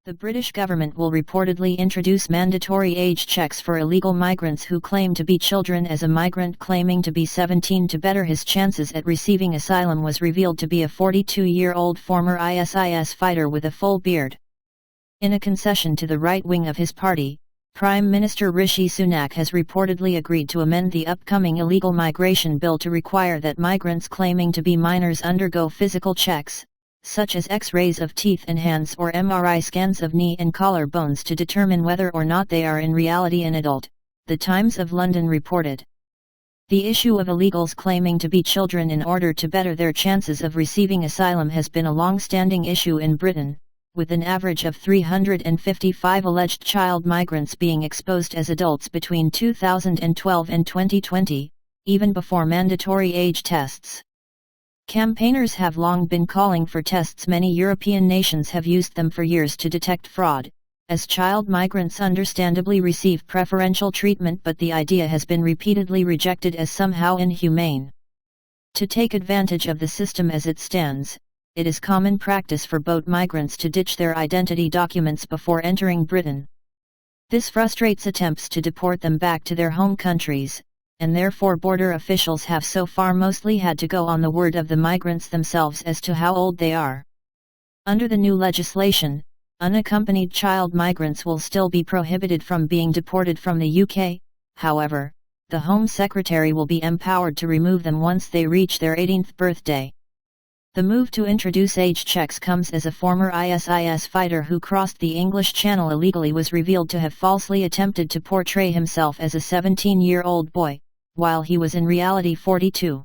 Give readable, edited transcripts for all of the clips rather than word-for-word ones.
The British government will reportedly introduce mandatory age checks for illegal migrants who claim to be children, as a migrant claiming to be 17 to better his chances at receiving asylum was revealed to be a 42-year-old former ISIS fighter with a full beard. In a concession to the right wing of his party, Prime Minister Rishi Sunak has reportedly agreed to amend the upcoming illegal migration bill to require that migrants claiming to be minors undergo physical checks, such as X-rays of teeth and hands or MRI scans of knee and collar bones, to determine whether or not they are in reality an adult, The Times of London reported. The issue of illegals claiming to be children in order to better their chances of receiving asylum has been a long-standing issue in Britain, with an average of 355 alleged child migrants being exposed as adults between 2012 and 2020, even before mandatory age tests. Campaigners have long been calling for tests. Many European nations have used them for years to detect fraud, as child migrants understandably receive preferential treatment, but the idea has been repeatedly rejected as somehow inhumane. To take advantage of the system as it stands, it is common practice for boat migrants to ditch their identity documents before entering Britain. This frustrates attempts to deport them back to their home countries, and therefore border officials have so far mostly had to go on the word of the migrants themselves as to how old they are. Under the new legislation, unaccompanied child migrants will still be prohibited from being deported from the UK, however, the Home Secretary will be empowered to remove them once they reach their 18th birthday. The move to introduce age checks comes as a former ISIS fighter who crossed the English Channel illegally was revealed to have falsely attempted to portray himself as a 17-year-old boy, while he was in reality 42.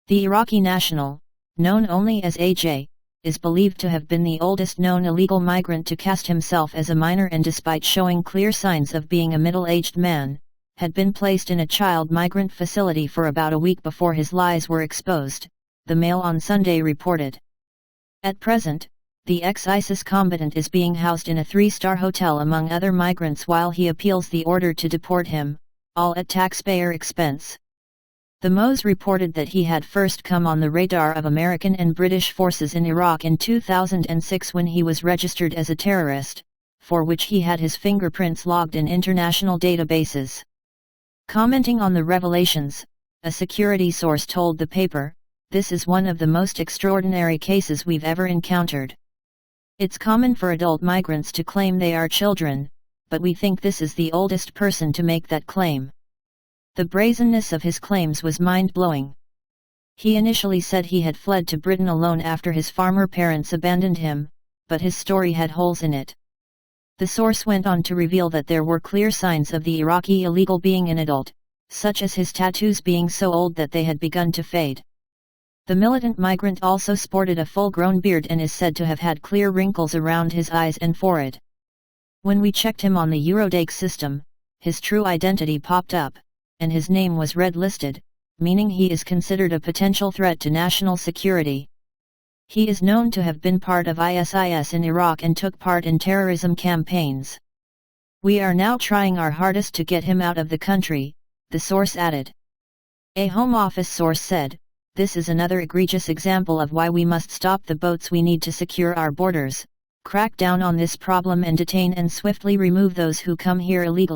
The Iraqi national, known only as AJ, is believed to have been the oldest known illegal migrant to cast himself as a minor, and despite showing clear signs of being a middle-aged man, had been placed in a child migrant facility for about a week before his lies were exposed, the Mail on Sunday reported. At present, the ex-ISIS combatant is being housed in a 3-star hotel among other migrants while he appeals the order to deport him, all at taxpayer expense. The Mo's reported that he had first come on the radar of American and British forces in Iraq in 2006 when he was registered as a terrorist, for which he had his fingerprints logged in international databases. Commenting on the revelations, a security source told the paper, "This is one of the most extraordinary cases we've ever encountered. It's common for adult migrants to claim they are children, but we think this is the oldest person to make that claim." The brazenness of his claims was mind-blowing. He initially said he had fled to Britain alone after his farmer parents abandoned him, but his story had holes in it. The source went on to reveal that there were clear signs of the Iraqi illegal being an adult, such as his tattoos being so old that they had begun to fade. The militant migrant also sported a full-grown beard and is said to have had clear wrinkles around his eyes and forehead. When we checked him on the Eurodac system, his true identity popped up, and his name was red-listed, meaning he is considered a potential threat to national security. He is known to have been part of ISIS in Iraq and took part in terrorism campaigns. "We are now trying our hardest to get him out of the country," the source added. A Home Office source said, "This is another egregious example of why we must stop the boats. We need to secure our borders, crack down on this problem and detain and swiftly remove those who come here illegally."